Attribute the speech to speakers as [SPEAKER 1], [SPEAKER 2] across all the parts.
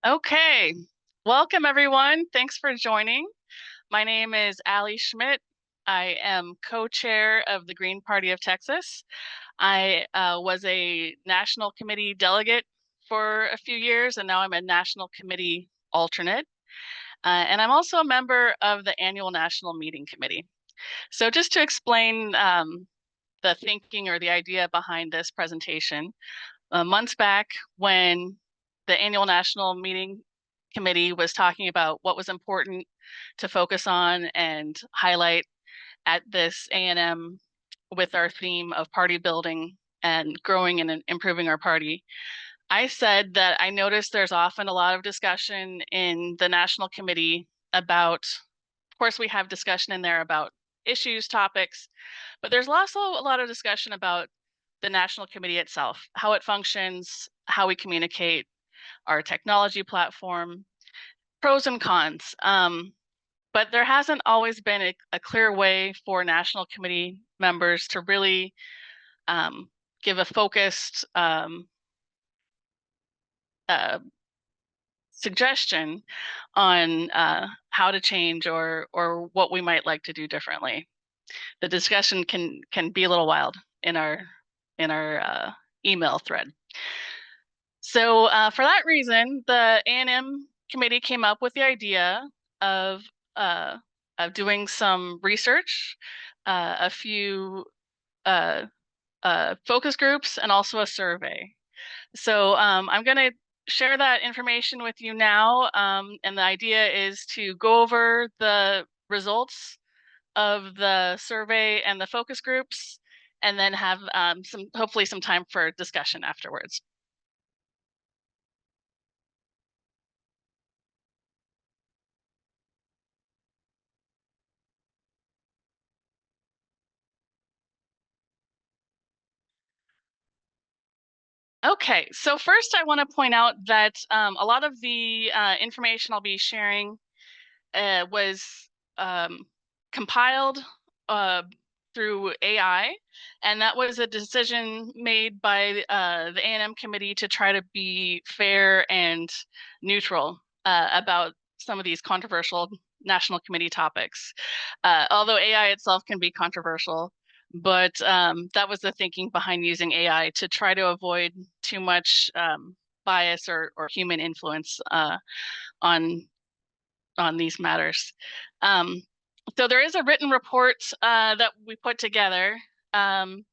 [SPEAKER 1] Okay, welcome everyone. Thanks for joining. My name is Aly Schmidt. I am co-chair of the Green Party of Texas. I was a national committee delegate for a few years, and now I'm a national committee alternate. And I'm also a member of the annual national meeting committee. So just to explain the thinking or the idea behind this presentation, months back when the annual national meeting committee was talking about what was important to focus on and highlight at this A&M with our theme of party building and growing and improving our party. I said that I noticed there's often a lot of discussion in the national committee about, of course, we have discussion in there about issues, topics, but there's also a lot of discussion about the national committee itself, how it functions, how we communicate, our technology platform, pros and cons. But there hasn't always been a clear way for national committee members to really give a focused uh, suggestion on how to change or what we might like to do differently. The discussion can be a little wild in our email thread. So for that reason, the A&M committee came up with the idea of uh, doing some research, a few focus groups, and also a survey. So I'm going to share that information with you now, and the idea is to go over the results of the survey and the focus groups, and then have hopefully some time for discussion afterwards. Okay, so first I want to point out that a lot of the information I'll be sharing was compiled through AI, and that was a decision made by the A&M committee to try to be fair and neutral about some of these controversial national committee topics. Although AI itself can be controversial, but that was the thinking behind using AI to try to avoid too much bias or human influence on these matters. Um, so there is a written report that we put together, and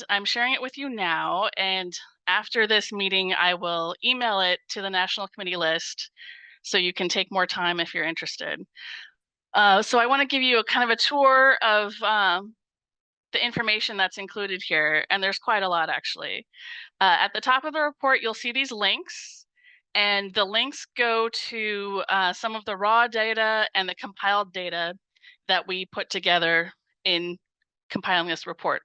[SPEAKER 1] I'm sharing it with you now. And after this meeting, I will email it to the National Committee list so you can take more time if you're interested. So I want to give you a kind of a tour of the information that's included here, and there's quite a lot actually. At the top of the report, you'll see these links, and the links go to some of the raw data and the compiled data that we put together in compiling this report.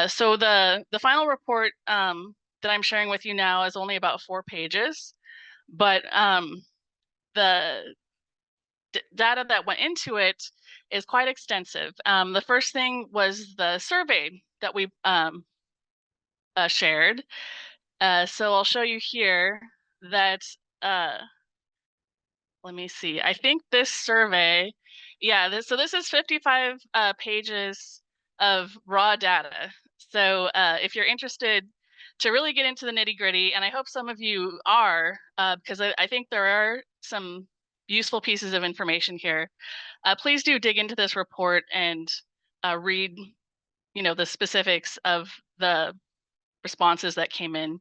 [SPEAKER 1] So the final report that I'm sharing with you now is only about 4 pages, but the data that went into it is quite extensive. The first thing was the survey that we shared. So I'll show you here that, let me see, I think this survey, yeah, so this is 55 pages of raw data. So if you're interested to really get into the nitty gritty, and I hope some of you are, because I think there are some useful pieces of information here, please do dig into this report and read, the specifics of the responses that came in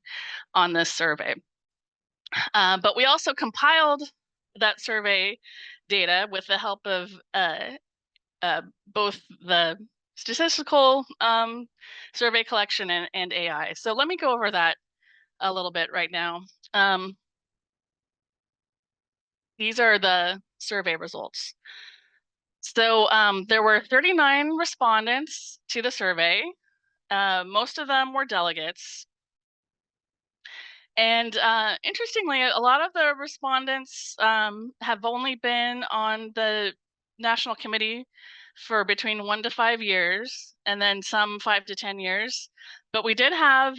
[SPEAKER 1] on this survey. But we also compiled that survey data with the help of both the statistical survey collection and AI. So let me go over that a little bit right now. These are the survey results. So there were 39 respondents to the survey. Most of them were delegates. And interestingly, a lot of the respondents have only been on the National Committee for between 1 to 5 years, and then some 5 to 10 years. But we did have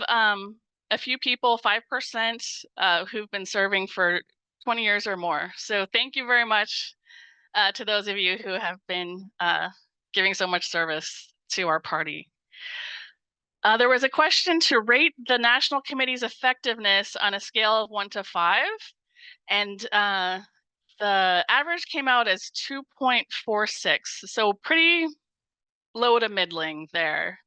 [SPEAKER 1] a few people, 5%, who've been serving for 20 years or more. So thank you very much to those of you who have been giving so much service to our party. There was a question to rate the National Committee's effectiveness on a scale of 1 to 5, and the average came out as 2.46, so pretty low to middling there.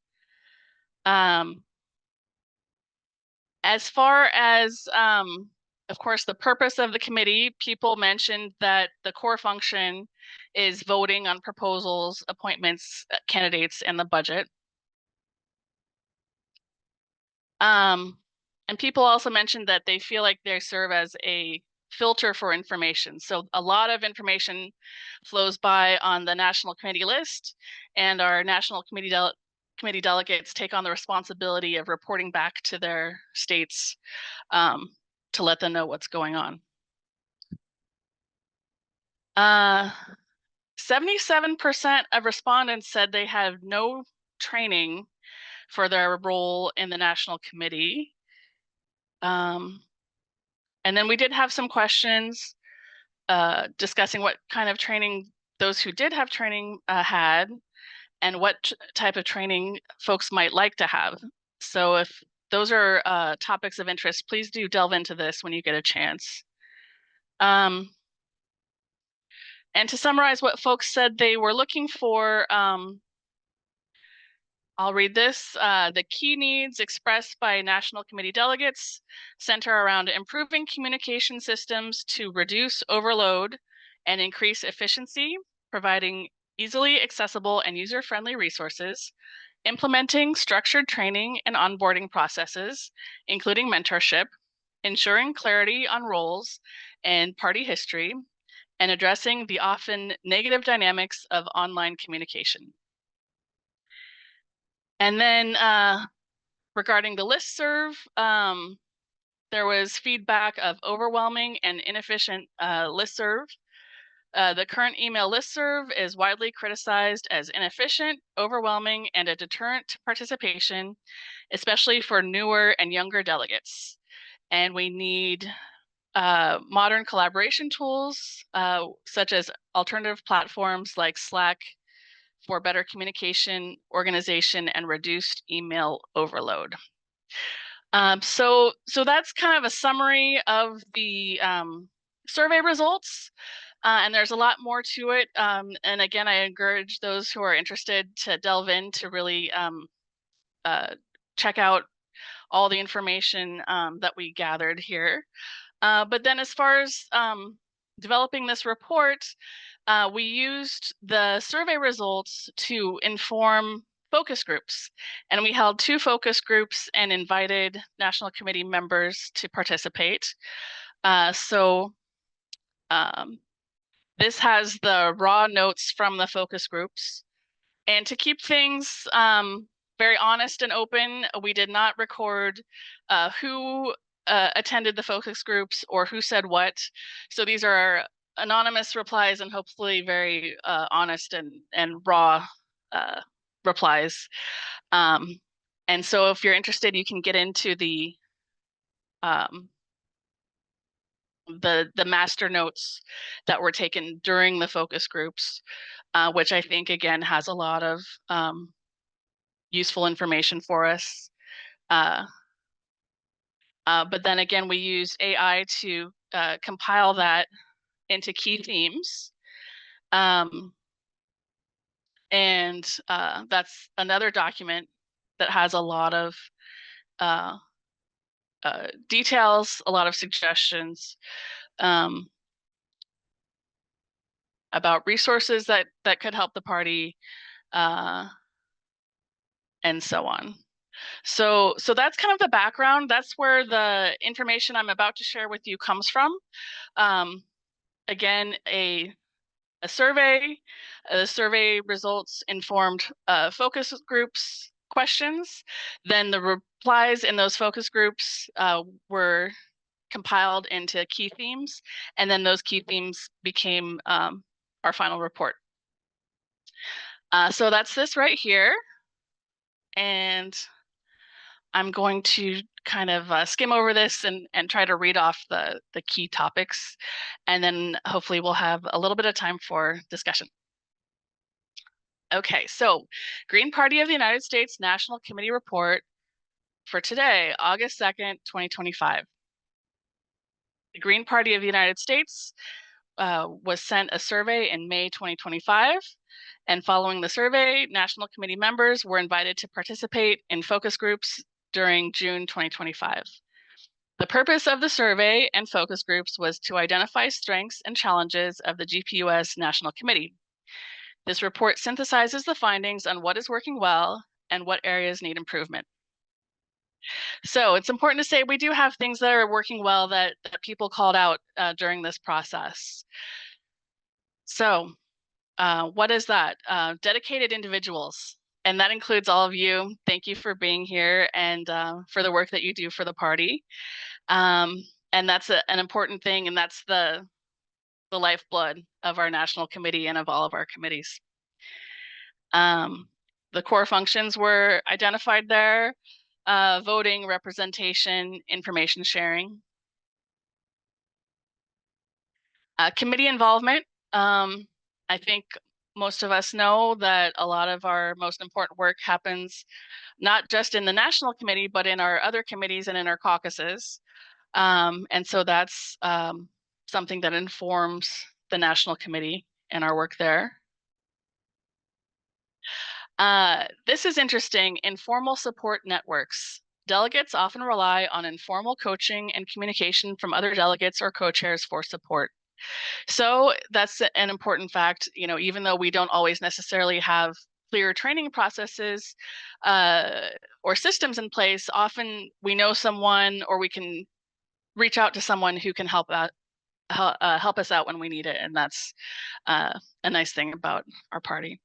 [SPEAKER 1] As far as, of course, the purpose of the committee, people mentioned that the core function is voting on proposals, appointments, candidates, and the budget. And people also mentioned that they feel like they serve as a filter for information. So a lot of information flows by on the National Committee list, and our National Committee delegates take on the responsibility of reporting back to their states to let them know what's going on. 77% of respondents said they have no training for their role in the National Committee. And then we did have some questions discussing what kind of training those who did have training had, and what type of training folks might like to have. So if those are topics of interest, please do delve into this when you get a chance. And to summarize what folks said they were looking for, I'll read this. The key needs expressed by National Committee delegates center around improving communication systems to reduce overload and increase efficiency, providing easily accessible and user-friendly resources, implementing structured training and onboarding processes, including mentorship, ensuring clarity on roles and party history, and addressing the often negative dynamics of online communication. And then regarding the listserv, there was feedback of overwhelming and inefficient listserv. The current email listserv is widely criticized as inefficient, overwhelming, and a deterrent to participation, especially for newer and younger delegates. And we need modern collaboration tools, such as alternative platforms like Slack, for better communication, organization, and reduced email overload. So that's kind of a summary of the survey results, and there's a lot more to it. And again, I encourage those who are interested to delve in to really check out all the information that we gathered here. But then as far as developing this report, we used the survey results to inform focus groups, and we held 2 focus groups and invited National Committee members to participate. This has the raw notes from the focus groups, and to keep things very honest and open, we did not record who attended the focus groups or who said what. So these are anonymous replies and hopefully very honest and raw replies. And so if you're interested, you can get into the master notes that were taken during the focus groups, which I think, again, has a lot of useful information for us. But then again, we use AI to compile that into key themes. And that's another document that has a lot of details, a lot of suggestions about resources that could help the party, and so on. So that's kind of the background. That's where the information I'm about to share with you comes from. Again, a survey. The survey results informed focus groups questions. Then the replies in those focus groups were compiled into key themes, and then those key themes became our final report. So that's this right here. And I'm going to kind of skim over this and try to read off the key topics, and then hopefully we'll have a little bit of time for discussion. Okay, so Green Party of the United States National Committee Report for today, August 2nd, 2025. The Green Party of the United States was sent a survey in May 2025, and following the survey, National Committee members were invited to participate in focus groups during June 2025. The purpose of the survey and focus groups was to identify strengths and challenges of the GPUS National Committee. This report synthesizes the findings on what is working well and what areas need improvement. So it's important to say we do have things that are working well that people called out during this process. So what is that? Dedicated individuals. And that includes all of you. Thank you for being here and for the work that you do for the party. And that's an important thing, and that's the lifeblood of our national committee and of all of our committees. The core functions were identified there: voting, representation, information sharing. Committee involvement. I think most of us know that a lot of our most important work happens not just in the national committee, but in our other committees and in our caucuses. And so that's something that informs the national committee and our work there. This is interesting. Informal support networks. Delegates often rely on informal coaching and communication from other delegates or co-chairs for support. So that's an important fact. You know, even though we don't always necessarily have clear training processes or systems in place, often we know someone, or we can reach out to someone who can help us out when we need it, and that's a nice thing about our party.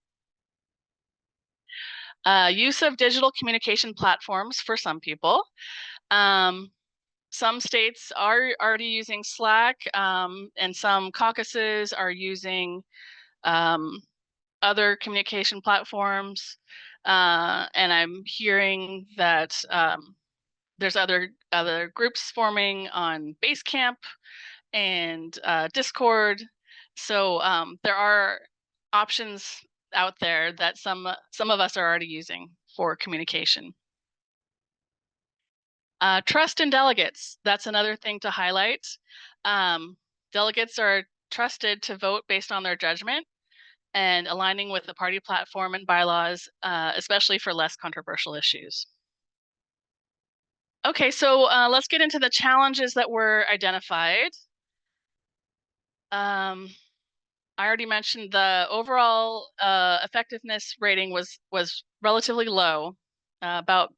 [SPEAKER 1] Use of digital communication platforms for some people. Some states are already using Slack, and some caucuses are using other communication platforms. And I'm hearing that there's other groups forming on Basecamp and Discord. So there are options out there that some of us are already using for communication. Trust in delegates. That's another thing to highlight. Delegates are trusted to vote based on their judgment and aligning with the party platform and bylaws, especially for less controversial issues. Okay, so let's get into the challenges that were identified. I already mentioned the overall effectiveness rating was relatively low, about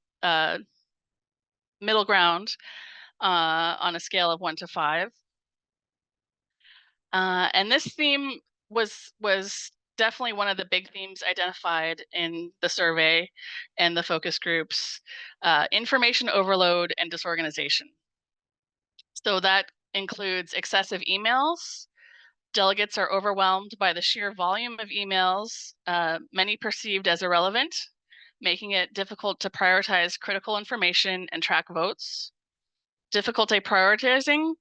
[SPEAKER 1] middle ground on a scale of 1 to 5. And this theme was definitely one of the big themes identified in the survey and the focus groups: information overload and disorganization. So that includes excessive emails. Delegates are overwhelmed by the sheer volume of emails, many perceived as irrelevant, making it difficult to prioritize critical information and track votes. Difficulty prioritizing.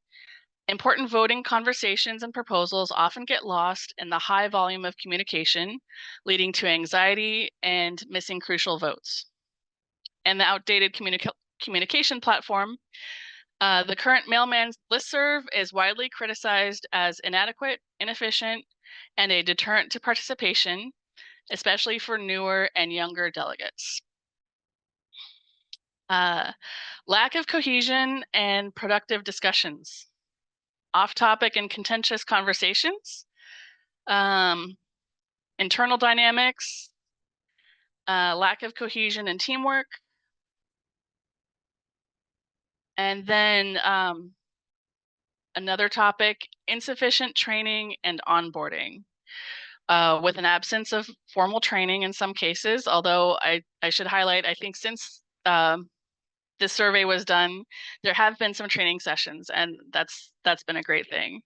[SPEAKER 1] Important voting conversations and proposals often get lost in the high volume of communication, leading to anxiety and missing crucial votes. And the outdated communication platform. The current mailman listserv is widely criticized as inadequate, inefficient, and a deterrent to participation, especially for newer and younger delegates. Lack of cohesion and productive discussions. Off-topic and contentious conversations. Internal dynamics. Lack of cohesion and teamwork. And then another topic: insufficient training and onboarding, with an absence of formal training in some cases. Although I should highlight, I think since this survey was done, there have been some training sessions, and that's been a great thing.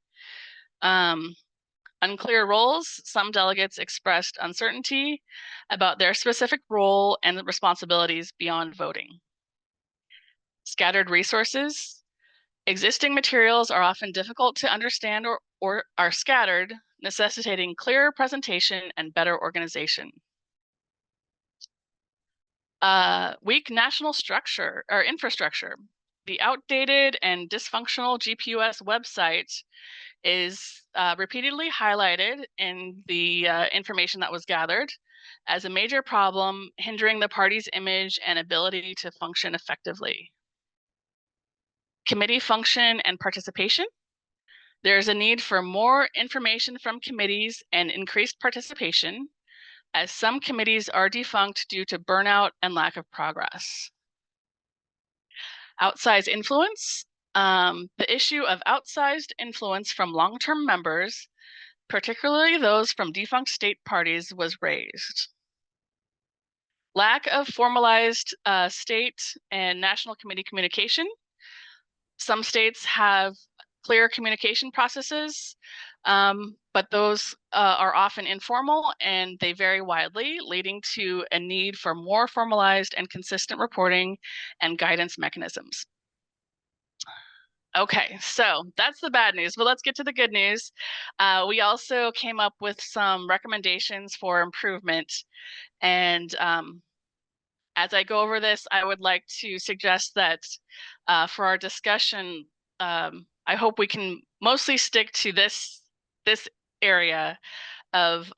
[SPEAKER 1] Unclear roles. Some delegates expressed uncertainty about their specific role and responsibilities beyond voting. scattered resources. Existing materials are often difficult to understand or are scattered, necessitating clearer presentation and better organization. Weak national structure or infrastructure. The outdated and dysfunctional GPUS website is repeatedly highlighted in the information that was gathered as a major problem, hindering the party's image and ability to function effectively. Committee function and participation. There is a need for more information from committees and increased participation, as some committees are defunct due to burnout and lack of progress. Outsized influence. The issue of outsized influence from long-term members, particularly those from defunct state parties, was raised. Lack of formalized state and national committee communication. Some states have clear communication processes, but those are often informal and they vary widely, leading to a need for more formalized and consistent reporting and guidance mechanisms. Okay, so that's the bad news, but let's get to the good news. We also came up with some recommendations for improvement, and as I go over this, I would like to suggest that for our discussion, I hope we can mostly stick to this area of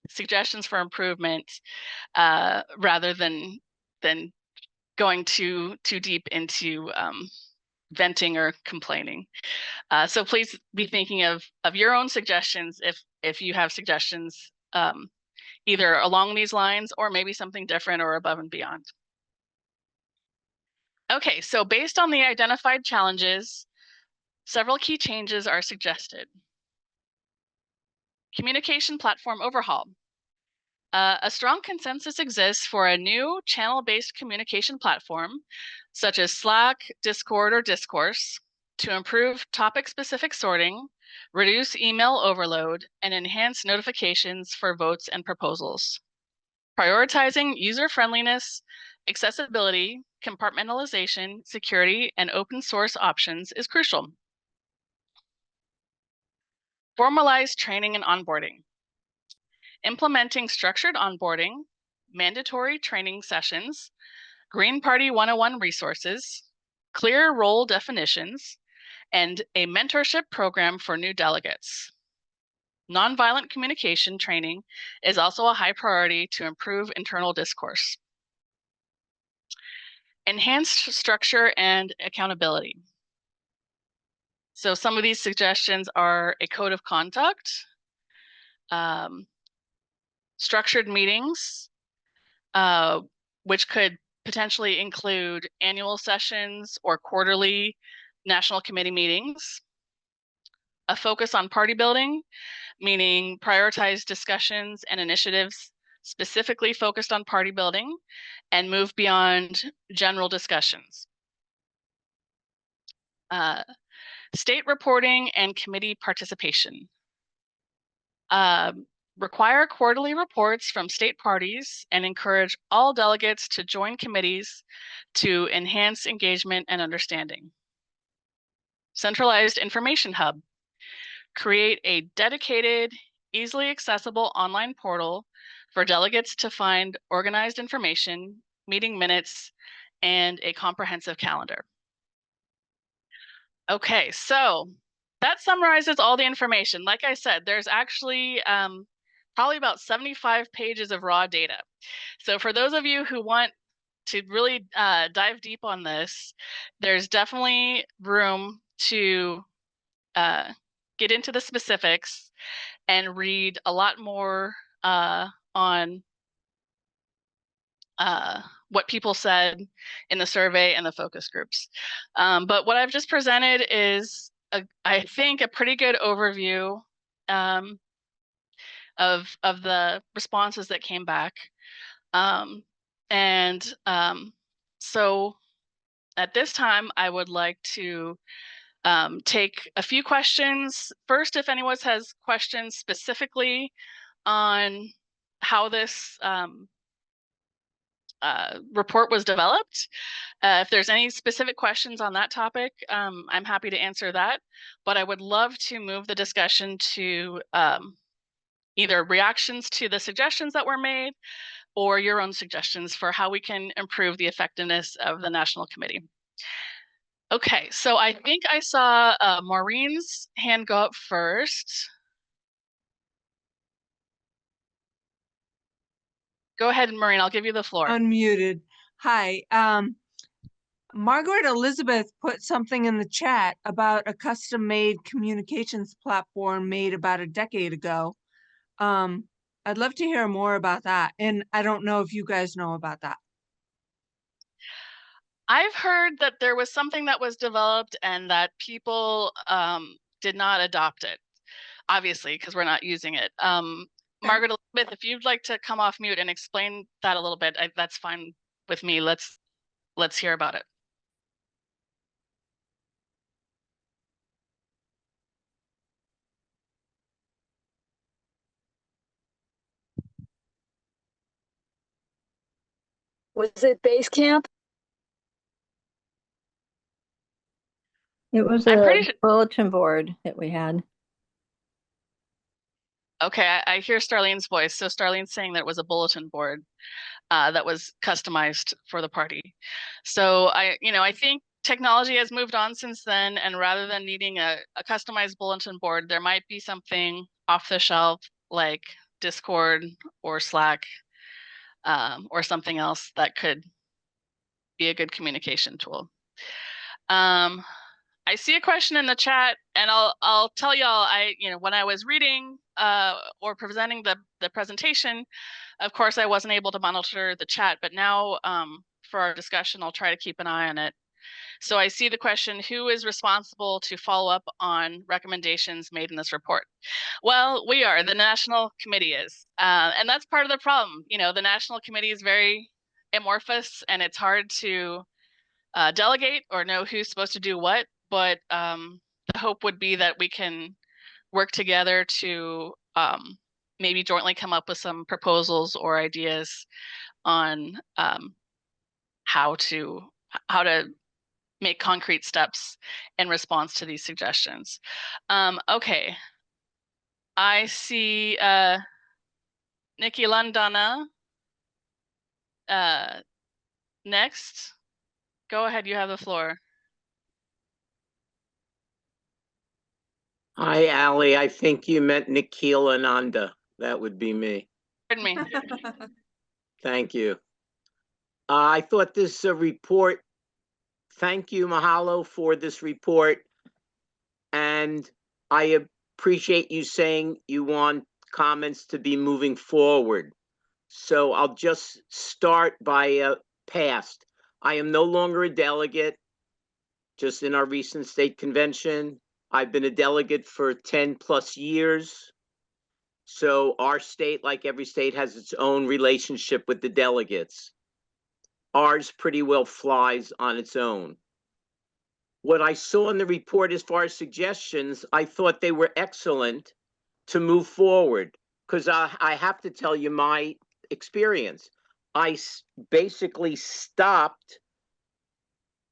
[SPEAKER 1] suggestions for improvement rather than going too deep into venting or complaining. So please be thinking of your own suggestions if you have suggestions either along these lines or maybe something different or above and beyond. Okay, so based on the identified challenges, several key changes are suggested. Communication platform overhaul. A strong consensus exists for a new channel-based communication platform, such as Slack, Discord, or Discourse, to improve topic-specific sorting, reduce email overload, and enhance notifications for votes and proposals. Prioritizing user-friendliness, accessibility, compartmentalization, security, and open source options is crucial. Formalized training and onboarding. Implementing structured onboarding, mandatory training sessions, Green Party 101 resources, clear role definitions, and a mentorship program for new delegates. Nonviolent communication training is also a high priority to improve internal discourse. Enhanced structure and accountability. So some of these suggestions are a code of conduct, structured meetings, which could potentially include annual sessions or quarterly national committee meetings. A focus on party building, meaning prioritize discussions and initiatives specifically focused on party building and move beyond general discussions. State reporting and committee participation. Require quarterly reports from state parties and encourage all delegates to join committees to enhance engagement and understanding. Centralized information hub. Create a dedicated, easily accessible online portal for delegates to find organized information, meeting minutes, and a comprehensive calendar. Okay, so that summarizes all the information. Like I said, there's actually probably about 75 pages of raw data. So for those of you who want to really dive deep on this, there's definitely room to get into the specifics and read a lot more on what people said in the survey and the focus groups. But what I've just presented is, I think, a pretty good overview of the responses that came back. So at this time, I would like to take a few questions. First, if anyone has questions specifically on how this report was developed. If there's any specific questions on that topic, I'm happy to answer that. But I would love to move the discussion to either reactions to the suggestions that were made or your own suggestions for how we can improve the effectiveness of the National Committee. Okay, so I think I saw Maureen's hand go up first. Go ahead, Maureen, I'll give you the floor.
[SPEAKER 2] Unmuted. Hi. Margaret Elizabeth put something in the chat about a custom-made communications platform made about a decade ago. I'd love to hear more about that. And I don't know if you guys know about that.
[SPEAKER 1] I've heard that there was something that was developed and that people did not adopt it, obviously, because we're not using it. Margaret Elizabeth, if you'd like to come off mute and explain that a little bit, that's fine with me. Let's hear about it.
[SPEAKER 3] Was it Basecamp?
[SPEAKER 4] It was a bulletin board that we had.
[SPEAKER 1] Okay, I hear Starlene's voice. So Starlene's saying that it was a bulletin board that was customized for the party. So I think technology has moved on since then, and rather than needing a customized bulletin board, there might be something off the shelf like Discord or Slack or something else that could be a good communication tool. I see a question in the chat, and I'll tell y'all, when I was reading or presenting the presentation, of course I wasn't able to monitor the chat, but now for our discussion, I'll try to keep an eye on it. So I see the question, who is responsible to follow up on recommendations made in this report? Well, we are, the National Committee is, and that's part of the problem. The National Committee is very amorphous, and it's hard to delegate or know who's supposed to do what, but the hope would be that we can work together to maybe jointly come up with some proposals or ideas on how to make concrete steps in response to these suggestions. Okay, I see Nikki Landana next. Go ahead, you have the floor.
[SPEAKER 5] Hi, Aly. I think you meant Nikhil Ananda. That would be me.
[SPEAKER 1] Pardon me.
[SPEAKER 5] Thank you. I thought this report, thank you, Mahalo, for this report. And I appreciate you saying you want comments to be moving forward. So I'll just start by past. I am no longer a delegate, just in our recent state convention. I've been a delegate for 10 plus years. So our state, like every state, has its own relationship with the delegates. Ours pretty well flies on its own. What I saw in the report as far as suggestions, I thought they were excellent to move forward, because I have to tell you my experience. I basically stopped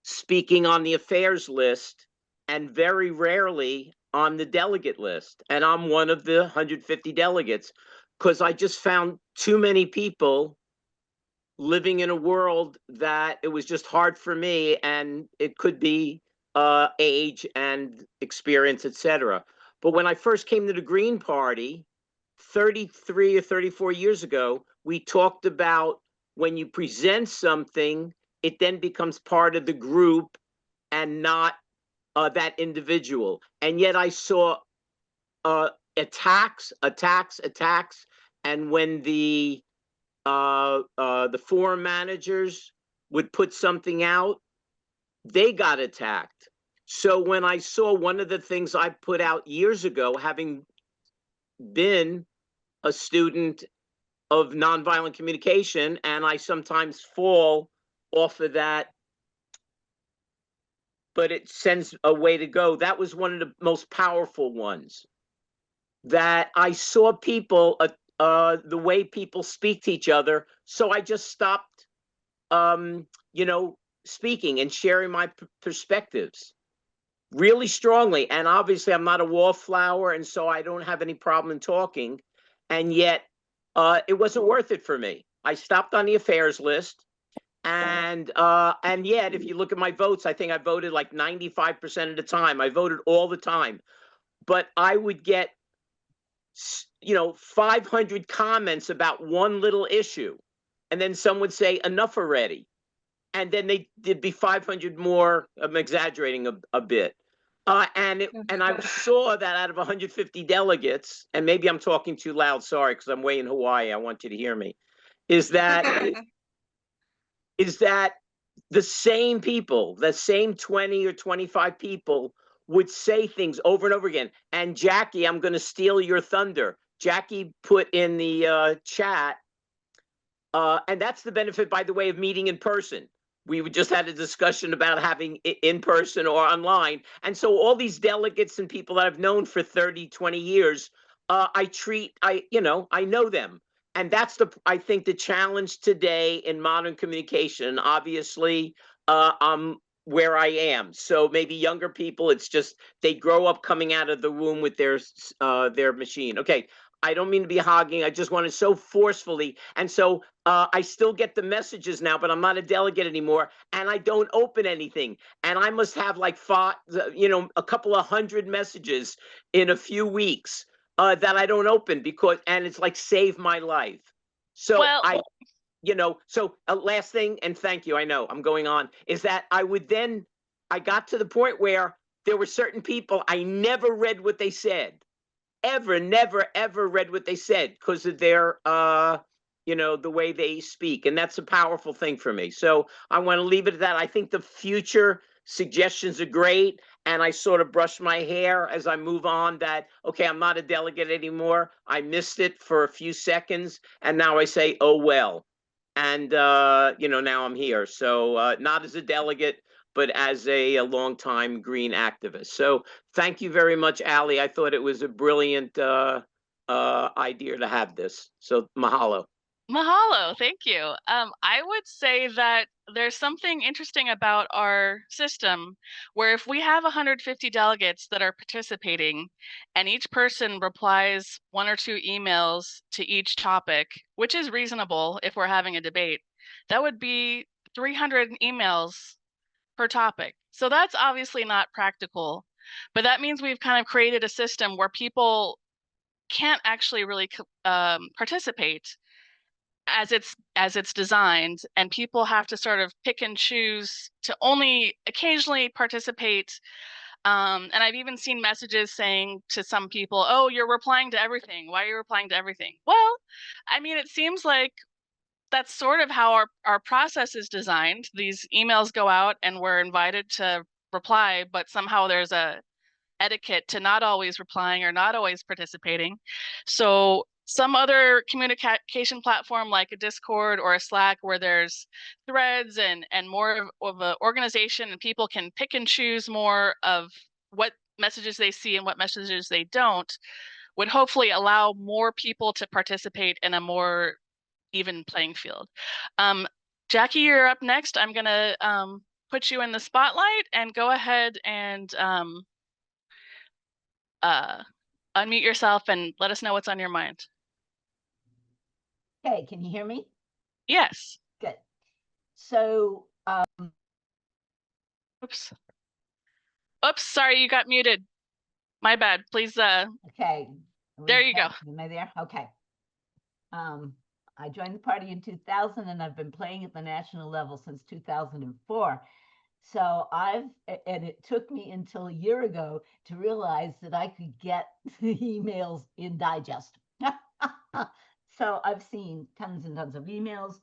[SPEAKER 5] speaking on the affairs list and very rarely on the delegate list. And I'm one of the 150 delegates, because I just found too many people living in a world that it was just hard for me, and it could be age and experience, etc. But when I first came to the Green Party 33 or 34 years ago, we talked about when you present something, it then becomes part of the group and not that individual. And yet I saw attacks. And when the forum managers would put something out, they got attacked. So when I saw one of the things I put out years ago, having been a student of nonviolent communication, and I sometimes fall off of that, but it sends a way to go. That was one of the most powerful ones, that I saw people, the way people speak to each other. So I just stopped you know, speaking and sharing my perspectives really strongly. And obviously, I'm not a wallflower, and so I don't have any problem in talking. And yet, it wasn't worth it for me. I stopped on the affairs list. And yet, if you look at my votes, I think I voted like 95% of the time. I voted all the time. But I would get 500 comments about one little issue. And then some would say, enough already. And then there'd be 500 more. I'm exaggerating a bit. And I saw that out of 150 delegates, and maybe I'm talking too loud, sorry, because I'm way in Hawaii. I want you to hear me. Is that the same people, the same 20 or 25 people would say things over and over again. And Jackie, I'm going to steal your thunder. Jackie put in the chat, and that's the benefit, by the way, of meeting in person. We just had a discussion about having in person or online. And so all these delegates and people that I've known for 30, 20 years, I know them. And that's I think the challenge today in modern communication. Obviously, I'm where I am. So maybe younger people, it's just they grow up coming out of the womb with their machine. Okay, I don't mean to be hogging. I just wanted so forcefully. And so I still get the messages now, but I'm not a delegate anymore. And I don't open anything. And I must have like a couple of hundred messages in a few weeks that I don't open and it's like saved my life. So
[SPEAKER 1] well,
[SPEAKER 5] last thing, and thank you, I know I'm going on, is that I got to the point where there were certain people, I never read what they said. Never, ever read what they said because of their, the way they speak. And that's a powerful thing for me. So I want to leave it at that. I think the future suggestions are great. And I sort of brush my hair as I move on that, okay, I'm not a delegate anymore. I missed it for a few seconds. And now I say, oh, well. And, now I'm here. So not as a delegate, but as a longtime green activist. So thank you very much, Aly. I thought it was a brilliant idea to have this. So mahalo.
[SPEAKER 1] Mahalo, thank you. I would say that there's something interesting about our system where if we have 150 delegates that are participating and each person replies 1 or 2 emails to each topic, which is reasonable if we're having a debate, that would be 300 emails per topic. So that's obviously not practical, but that means we've kind of created a system where people can't actually really participate as it's designed, and people have to sort of pick and choose to only occasionally participate. And I've even seen messages saying to some people, oh, you're replying to everything. Why are you replying to everything? Well, I mean, it seems like that's sort of how our process is designed. These emails go out and we're invited to reply, but somehow there's a etiquette to not always replying or not always participating. So some other communication platform like a Discord or a Slack where there's threads and more of an organization and people can pick and choose more of what messages they see and what messages they don't would hopefully allow more people to participate in a more even playing field. Jackie, you're up next. I'm going to put you in the spotlight and go ahead and unmute yourself and let us know what's on your mind.
[SPEAKER 6] Okay, can you hear me?
[SPEAKER 1] Yes.
[SPEAKER 6] Good. So,
[SPEAKER 1] Oops, sorry, you got muted. My bad. Please.
[SPEAKER 6] Okay.
[SPEAKER 1] There you go.
[SPEAKER 6] Am I there? Okay. I joined the party in 2000 and I've been playing at the national level since 2004. So and it took me until a year ago to realize that I could get the emails in digest. So I've seen tons and tons of emails,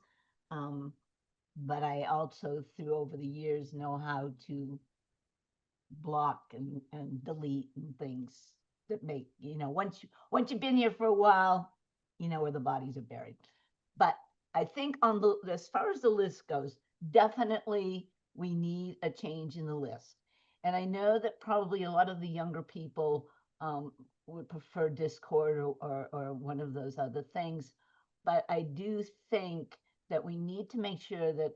[SPEAKER 6] but I also, through over the years, know how to block and delete and things that make, once you've been here for a while, you know where the bodies are buried. But I think as far as the list goes, definitely we need a change in the list. And I know that probably a lot of the younger people would prefer Discord or one of those other things. But I do think that we need to make sure that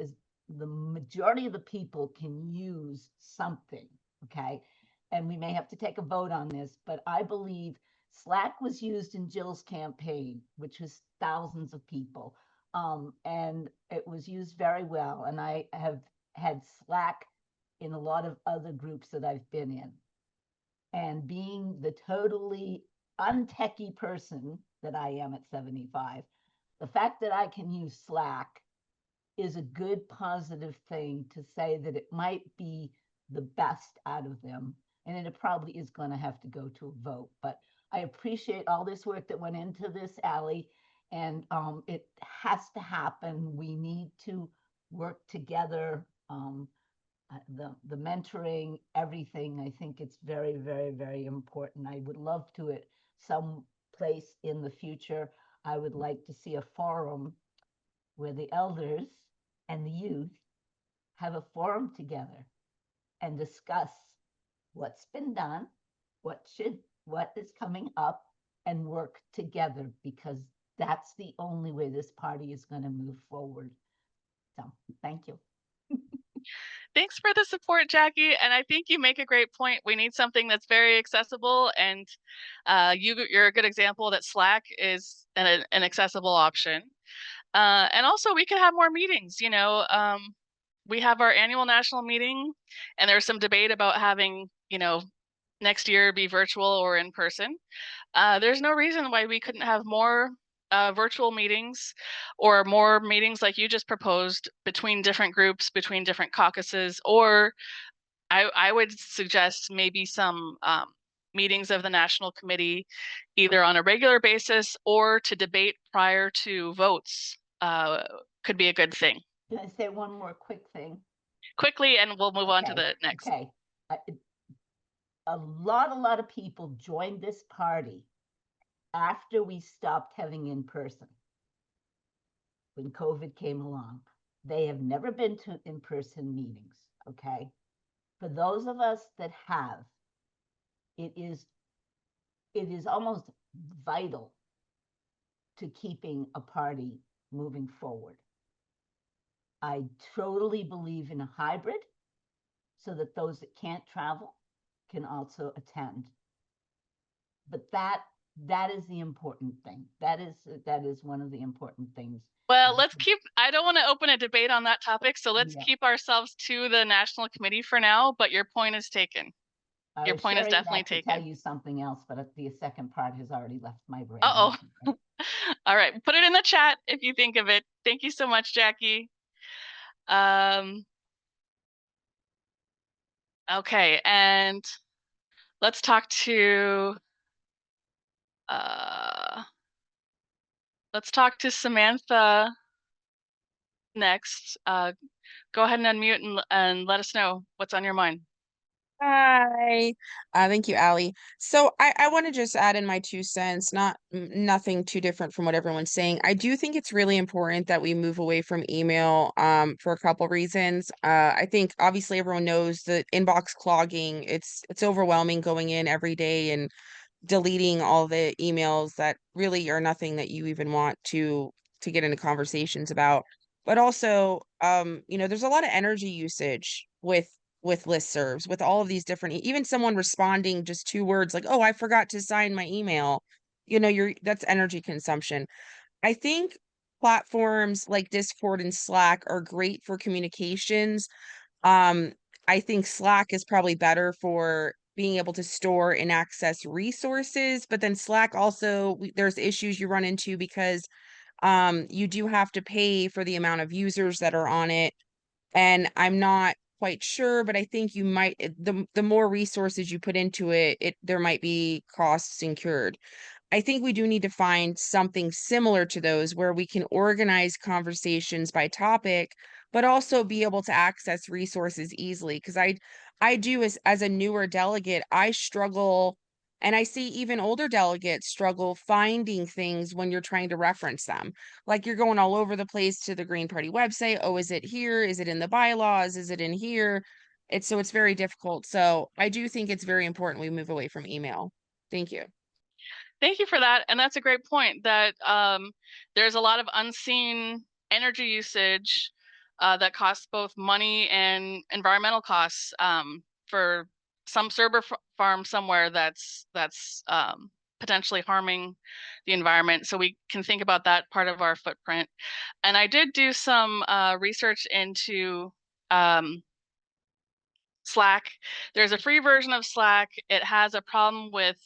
[SPEAKER 6] the majority of the people can use something, okay? And we may have to take a vote on this, but I believe Slack was used in Jill's campaign, which was thousands of people. And it was used very well. And I have had Slack in a lot of other groups that I've been in. And being the totally untechy person that I am at 75, the fact that I can use Slack is a good positive thing to say that it might be the best out of them. And it probably is going to have to go to a vote. But I appreciate all this work that went into this, Aly, and it has to happen. We need to work together. The mentoring, everything, I think it's very, very, very important. I would love to at some place in the future, I would like to see a forum where the elders and the youth have a forum together and discuss what's been done, what is coming up, and work together, because that's the only way this party is going to move forward. So thank you.
[SPEAKER 1] Thanks for the support, Jackie. And I think you make a great point. We need something that's very accessible, and you're a good example that Slack is an accessible option. And also, we could have more meetings. We have our annual national meeting, and there's some debate about having, next year be virtual or in person. There's no reason why we couldn't have more virtual meetings, or more meetings like you just proposed, between different groups, between different caucuses, or I would suggest maybe some meetings of the National Committee, either on a regular basis or to debate prior to votes, could be a good thing.
[SPEAKER 6] Can I say one more quick thing?
[SPEAKER 1] Quickly, and we'll move on to the next.
[SPEAKER 6] Okay. A lot of people joined this party after we stopped having in person, when COVID came along. They have never been to in-person meetings, okay? For those of us that have, it is almost vital to keeping a party moving forward. I totally believe in a hybrid, so that those that can't travel can also attend. But that is the important thing. That is one of the important things.
[SPEAKER 1] Well, I don't want to open a debate on that topic, so let's keep ourselves to the National Committee for now, but your point is taken. Your point is definitely taken.
[SPEAKER 6] I tell you something else, but the second part has already left my brain.
[SPEAKER 1] Uh-oh. All right, put it in the chat if you think of it. Thank you so much, Jackie. Okay, and let's talk to Samantha next. Go ahead and unmute and let us know what's on your mind.
[SPEAKER 7] Hi. Thank you, Aly. So I want to just add in my 2 cents, nothing too different from what everyone's saying. I do think it's really important that we move away from email for a couple reasons. I think obviously everyone knows that inbox clogging, it's overwhelming going in every day and deleting all the emails that really are nothing that you even want to get into conversations about. But also, there's a lot of energy usage with listservs, with all of these different, even someone responding just 2 words like, "Oh, I forgot to sign my email." That's energy consumption. I think platforms like Discord and Slack are great for communications. I think Slack is probably better for being able to store and access resources, but then Slack also, there's issues you run into because you do have to pay for the amount of users that are on it. And I'm not quite sure, but I think you might, the more resources you put into it, there might be costs incurred. I think we do need to find something similar to those where we can organize conversations by topic, but also be able to access resources easily. Because I do, as a newer delegate, I struggle, and I see even older delegates struggle finding things when you're trying to reference them. Like you're going all over the place to the Green Party website. Oh, is it here? Is it in the bylaws? Is it in here? It's very difficult. So I do think it's very important we move away from email. Thank you.
[SPEAKER 1] Thank you for that. And that's a great point, that there's a lot of unseen energy usage that costs both money and environmental costs for some server farm somewhere that's potentially harming the environment. So we can think about that part of our footprint. And I did do some research into Slack. There's a free version of Slack. It has a problem with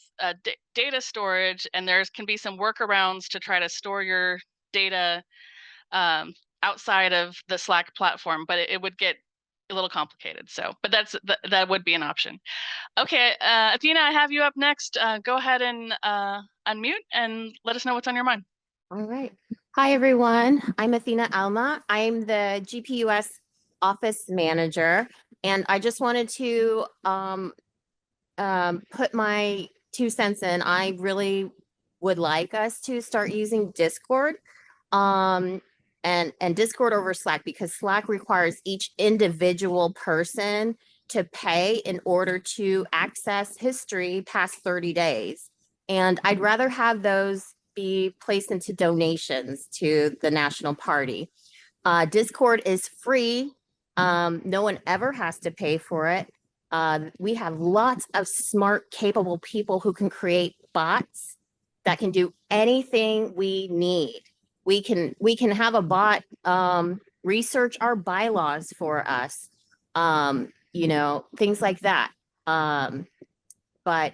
[SPEAKER 1] data storage, and there can be some workarounds to try to store your data outside of the Slack platform, but it would get a little complicated. So, but that would be an option. Okay, Athena, I have you up next. Go ahead and unmute and let us know what's on your mind.
[SPEAKER 8] All right. Hi, everyone. I'm Athena Alma. I'm the GPUS office manager, and I just wanted to put my 2 cents in. I really would like us to start using Discord and Discord over Slack, because Slack requires each individual person to pay in order to access history past 30 days. And I'd rather have those be placed into donations to the National Party. Discord is free. No one ever has to pay for it. We have lots of smart, capable people who can create bots that can do anything we need. We can have a bot research our bylaws for us, things like that. But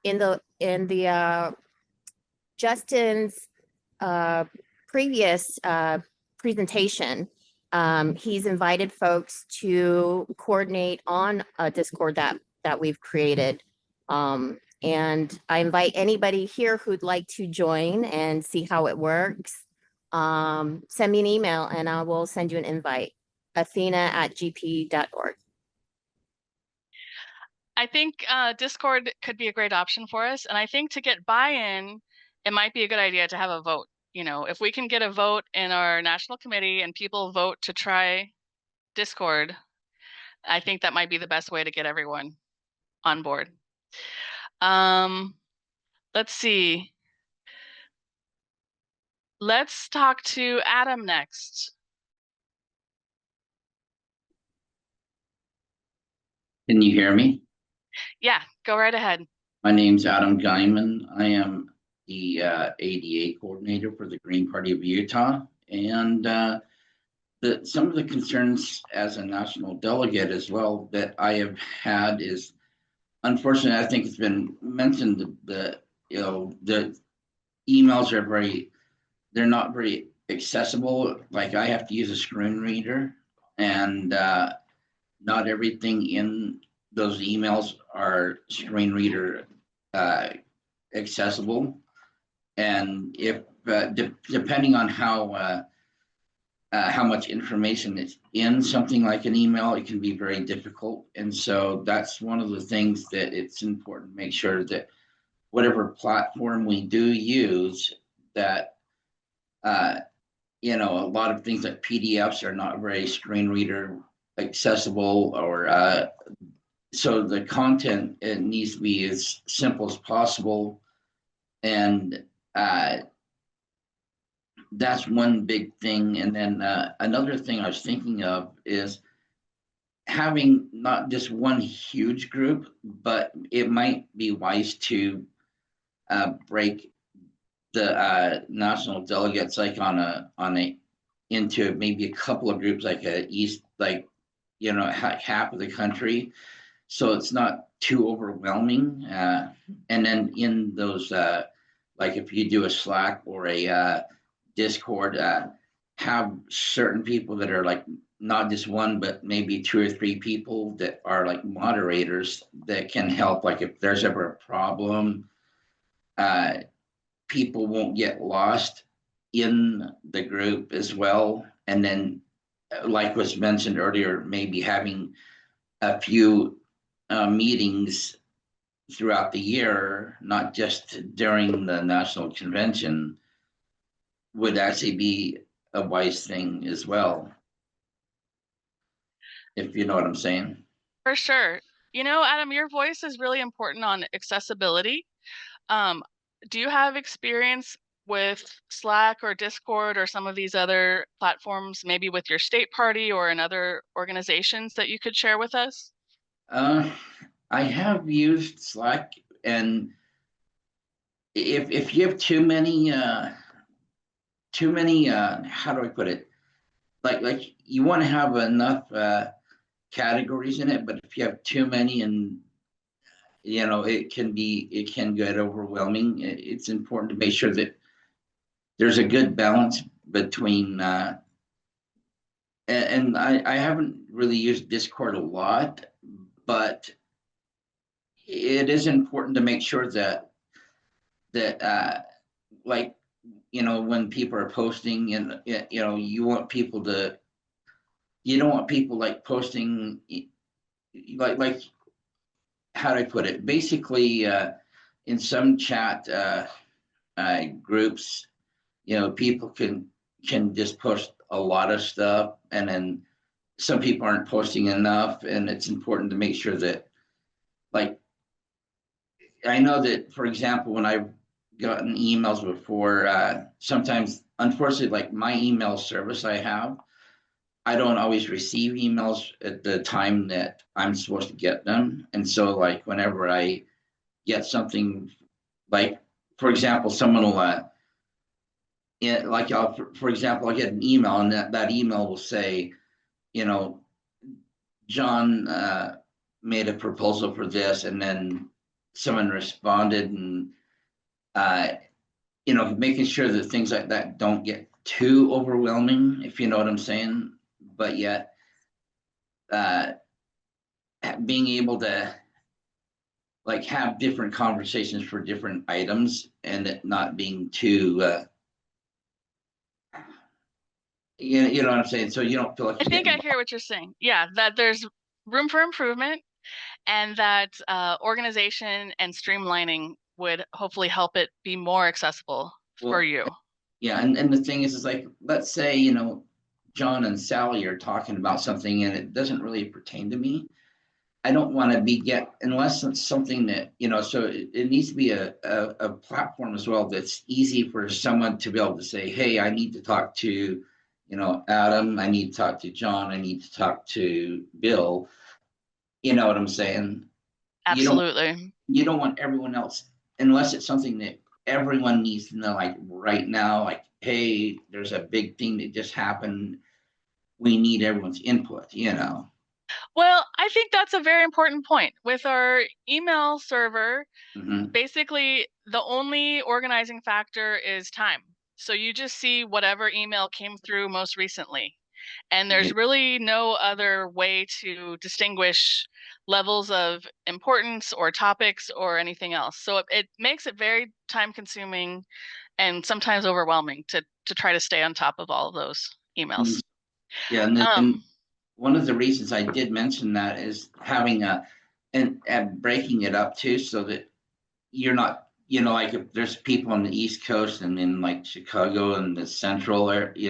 [SPEAKER 8] in the Justin's previous presentation, he's invited folks to coordinate on a Discord that we've created. And I invite anybody here who'd like to join and see how it works. Send me an email and I will send you an invite. Athena@gp.org.
[SPEAKER 1] I think Discord could be a great option for us. And I think to get buy-in, it might be a good idea to have a vote. If we can get a vote in our national committee and people vote to try Discord, I think that might be the best way to get everyone on board. Let's see. Let's talk to Adam next.
[SPEAKER 9] Can you hear me?
[SPEAKER 1] Yeah, go right ahead.
[SPEAKER 9] My name's Adam Guyman. I am the ADA coordinator for the Green Party of Utah. And some of the concerns as a national delegate as well that I have had is, unfortunately, I think it's been mentioned, the emails are they're not very accessible. Like I have to use a screen reader, and not everything in those emails are screen reader accessible. And if depending on how much information is in something like an email, it can be very difficult. And so that's one of the things that it's important to make sure that whatever platform we do use, that a lot of things like PDFs are not very screen reader accessible, or so the content, it needs to be as simple as possible. And that's one big thing. And then another thing I was thinking of is having not just one huge group, but it might be wise to break the national delegates like into maybe a couple of groups, like half of the country, so it's not too overwhelming. And then in those, like if you do a Slack or a Discord, have certain people that are like not just one, but maybe 2 or 3 people that are like moderators that can help. Like if there's ever a problem, people won't get lost in the group as well. And then, like was mentioned earlier, maybe having a few meetings throughout the year, not just during the national convention, would actually be a wise thing as well, if you know what I'm saying.
[SPEAKER 1] For sure. Adam, your voice is really important on accessibility. Do you have experience with Slack or Discord or some of these other platforms, maybe with your state party or in other organizations that you could share with us?
[SPEAKER 9] I have used Slack, and if you have too many, how do I put it? Like you want to have enough categories in it, but if you have too many, and it can get overwhelming. It's important to make sure that there's a good balance between and I haven't really used Discord a lot, but it is important to make sure that like when people are posting, and you don't want people like posting like how do I put it? Basically, in some chat groups, people can just post a lot of stuff, and then some people aren't posting enough, and it's important to make sure that, like, I know that, for example, when I've gotten emails before, sometimes, unfortunately, like my email service I don't always receive emails at the time that I'm supposed to get them. And so, like, whenever I get something, like, for example, someone will, like, for example, I'll get an email, and that email will say, John made a proposal for this, and then someone responded, and, making sure that things like that don't get too overwhelming, if you know what I'm saying. But yet, being able to like have different conversations for different items, and it not being too, you know what I'm saying? So you don't feel like
[SPEAKER 1] I think I hear what you're saying. Yeah, that there's room for improvement, and that organization and streamlining would hopefully help it be more accessible for you.
[SPEAKER 9] Yeah, and the thing is like, let's say, John and Sally are talking about something and it doesn't really pertain to me. I don't want to unless it's something that, so it needs to be a platform as well that's easy for someone to be able to say, hey, I need to talk to, Adam, I need to talk to John, I need to talk to Bill. You know what I'm saying?
[SPEAKER 1] Absolutely.
[SPEAKER 9] You don't want everyone else, unless it's something that everyone needs to know, like right now, like, hey, there's a big thing that just happened. We need everyone's input,
[SPEAKER 1] Well, I think that's a very important point. With our email server, basically the only organizing factor is time. So you just see whatever email came through most recently. And there's really no other way to distinguish levels of importance or topics or anything else. So it makes it very time consuming and sometimes overwhelming to try to stay on top of all of those emails.
[SPEAKER 9] Yeah, and then one of the reasons I did mention that is having and breaking it up too, so that you're not, like if there's people on the East Coast and in like Chicago and the central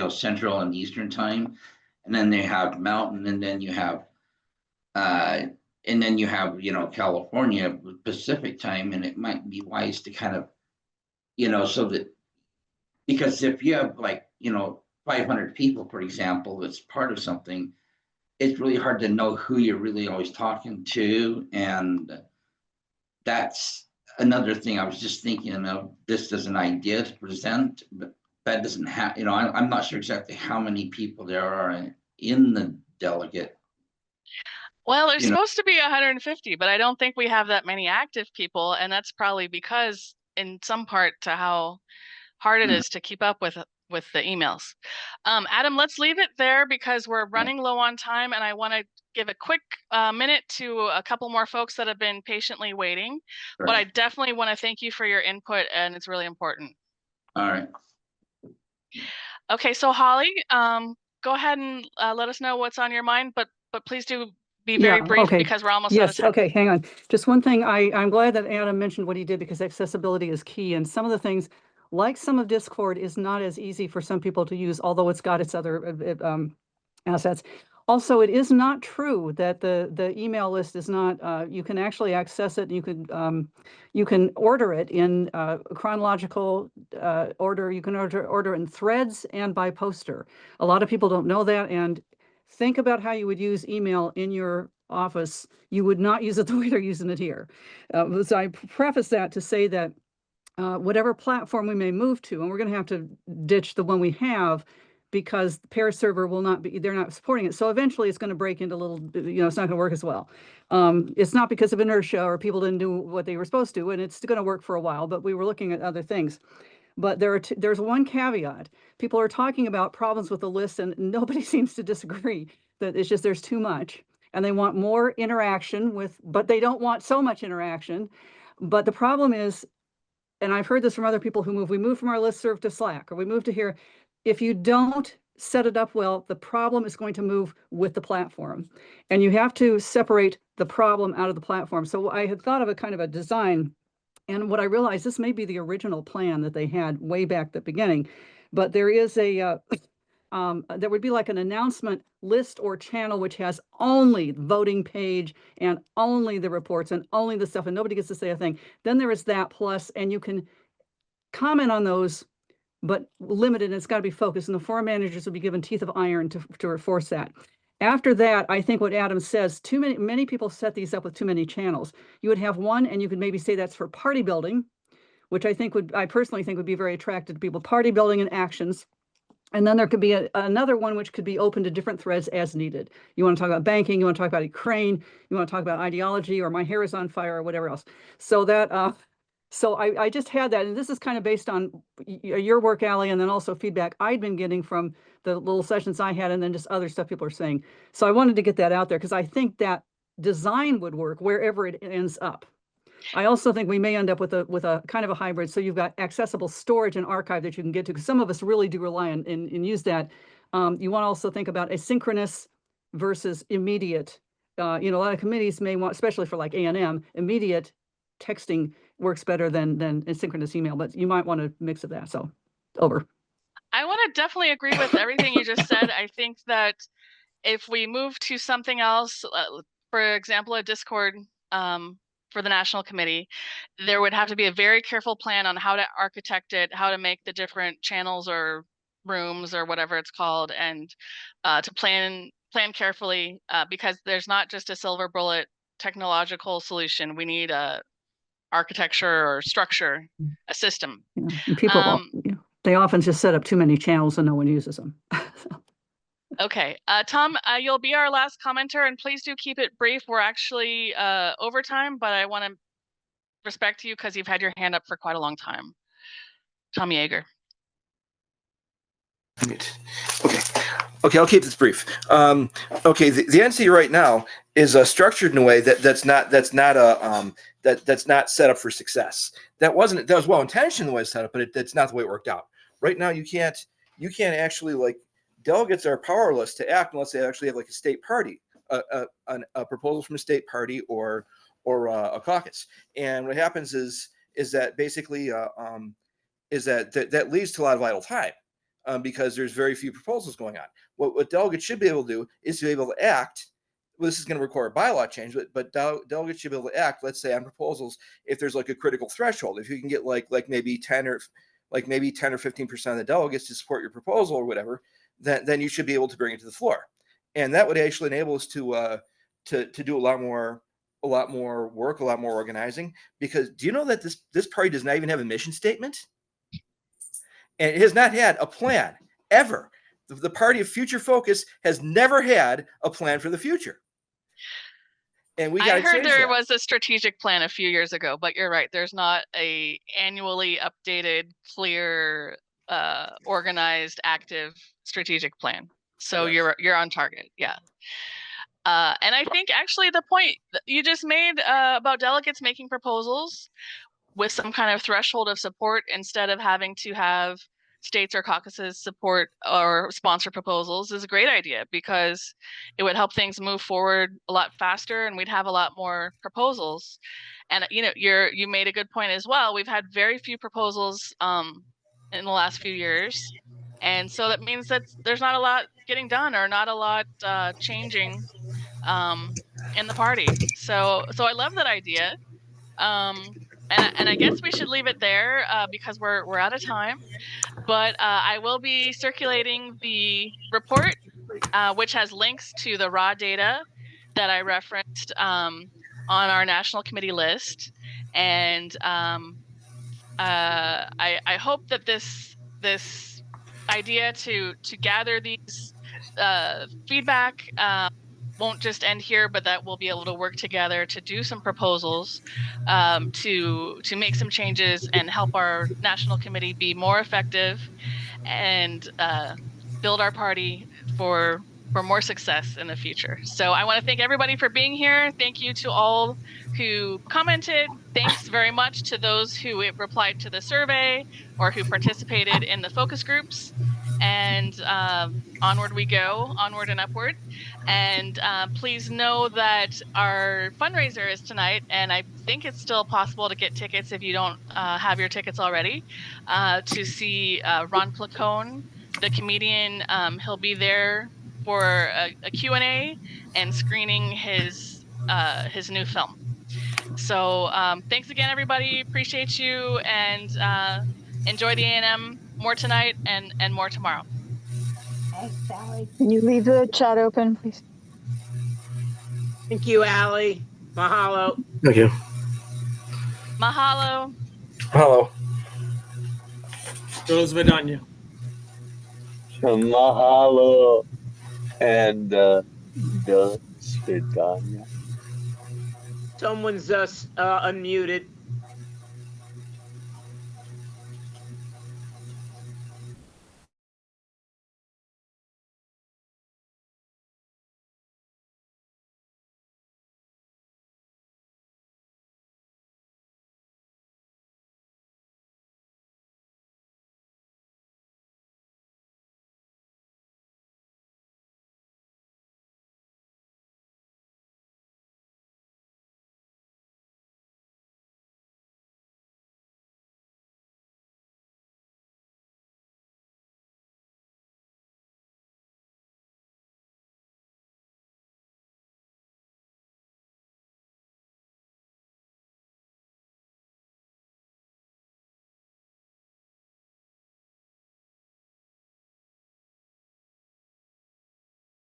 [SPEAKER 9] central and Eastern time, and then they have Mountain, and then you have California Pacific time, and it might be wise to kind of, so that, because if you have like 500 people, for example, that's part of something, it's really hard to know who you're really always talking to. And that's another thing I was just thinking of, this as an idea to present, but that doesn't have, I'm not sure exactly how many people there are in the delegate.
[SPEAKER 1] Well, there's supposed to be 150, but I don't think we have that many active people. And that's probably because in some part to how hard it is to keep up with the emails. Adam, let's leave it there because we're running low on time, and I want to give a quick minute to a couple more folks that have been patiently waiting. Right. But I definitely want to thank you for your input, and it's really important.
[SPEAKER 9] All right.
[SPEAKER 1] Okay, so Holly, go ahead and let us know what's on your mind, but please do be very brief because we're almost out of time.
[SPEAKER 10] Okay, hang on. Just one thing. I'm glad that Adam mentioned what he did, because accessibility is key. And some of the things, like some of Discord, is not as easy for some people to use, although it's got its other assets. Also, it is not true that the email list is not, you can actually access it. You can order it in chronological order. You can order in threads and by poster. A lot of people don't know that. And think about how you would use email in your office. You would not use it the way they're using it here. So I preface that to say that whatever platform we may move to, and we're going to have to ditch the one we have because the pair server will not be, they're not supporting it. So eventually it's going to break into little, it's not going to work as well. It's not because of inertia or people didn't do what they were supposed to, and it's going to work for a while, but we were looking at other things. But there's one caveat. People are talking about problems with the list, and nobody seems to disagree that it's just there's too much. And they want more interaction with, but they don't want so much interaction. But the problem is, and I've heard this from other people who we move from our listserv to Slack, or we move to here. If you don't set it up well, the problem is going to move with the platform. And you have to separate the problem out of the platform. So I had thought of a kind of a design. And what I realized, this may be the original plan that they had way back at the beginning, but there is a, there would be like an announcement list or channel which has only voting page and only the reports and only the stuff, and nobody gets to say a thing. Then there is that plus, and you can comment on those, but limited, and it's got to be focused. And the forum managers will be given teeth of iron to enforce that. After that, I think what Adam says, many people set these up with too many channels. You would have one, and you could maybe say that's for party building, which I personally think would be very attractive to people, party building and actions. And then there could be another one which could be open to different threads as needed. You want to talk about banking, you want to talk about Ukraine, you want to talk about ideology, or my hair is on fire, or whatever else. So that, so I just had that, and this is kind of based on your work, Aly, and then also feedback I'd been getting from the little sessions I had, and then just other stuff people are saying. So I wanted to get that out there because I think that design would work wherever it ends up. I also think we may end up with a kind of a hybrid. So you've got accessible storage and archive that you can get to, because some of us really do rely on and use that. You want to also think about asynchronous versus immediate. A lot of committees may want, especially for like A&M, immediate texting works better than asynchronous email, but you might want to mix of that. So over.
[SPEAKER 1] I want to definitely agree with everything you just said. I think that if we move to something else, for example, a Discord for the National Committee, there would have to be a very careful plan on how to architect it, how to make the different channels or rooms or whatever it's called, and to plan carefully, because there's not just a silver bullet technological solution. We need a architecture or structure, a system.
[SPEAKER 10] Yeah. And people, they often just set up too many channels and no one uses them.
[SPEAKER 1] Okay, Tom, you'll be our last commenter, and please do keep it brief. We're actually over time, but I want to respect you because you've had your hand up for quite a long time. Tom Yeager.
[SPEAKER 11] Okay, I'll keep this brief. Okay, the NC right now is structured in a way that's not set up for success. That was well intentioned the way it's set up, but that's not the way it worked out. Right now, you can't actually, like, delegates are powerless to act unless they actually have like a state party, a proposal from a state party or a caucus. And what happens is that basically that leads to a lot of idle time. Because there's very few proposals going on. What delegates should be able to do is to be able to act. Well, this is going to require a bylaw change, but delegates should be able to act, let's say, on proposals if there's like a critical threshold. If you can get like maybe 10 or 15% of the delegates to support your proposal or whatever, then you should be able to bring it to the floor. And that would actually enable us to do a lot more work, a lot more organizing. Because do you know that this party does not even have a mission statement? And it has not had a plan ever. The party of future focus has never had a plan for the future. And we got to change that.
[SPEAKER 1] I heard there was a strategic plan a few years ago, but you're right. There's not a annually updated, clear, organized, active strategic plan. So yes. You're on target. Yeah. And I think actually the point that you just made about delegates making proposals with some kind of threshold of support instead of having to have states or caucuses support or sponsor proposals is a great idea, because it would help things move forward a lot faster and we'd have a lot more proposals. And you made a good point as well. We've had very few proposals in the last few years. And so that means that there's not a lot getting done or not a lot changing in the party. So I love that idea. And I guess we should leave it there because we're out of time. But I will be circulating the report, which has links to the raw data that I referenced on our national committee list. And I hope that this idea to gather these feedback won't just end here, but that we'll be able to work together to do some proposals to make some changes and help our national committee be more effective and build our party for more success in the future. So I want to thank everybody for being here. Thank you to all who commented. Thanks very much to those who replied to the survey or who participated in the focus groups. And onward we go, onward and upward. And please know that our fundraiser is tonight, and I think it's still possible to get tickets if you don't have your tickets already, to see Ron Placone, the comedian. He'll be there for a Q&A and screening his new film. So thanks again, everybody. Appreciate you, and enjoy the A&M more tonight and more tomorrow.
[SPEAKER 6] Thanks, Sally.
[SPEAKER 3] Can you leave the chat open, please?
[SPEAKER 5] Thank you, Aly. Mahalo.
[SPEAKER 11] Thank you.
[SPEAKER 1] Mahalo.
[SPEAKER 11] Hello.
[SPEAKER 12] Do svidaniya.
[SPEAKER 13] Mahalo and do svidaniya.
[SPEAKER 5] Someone's unmuted.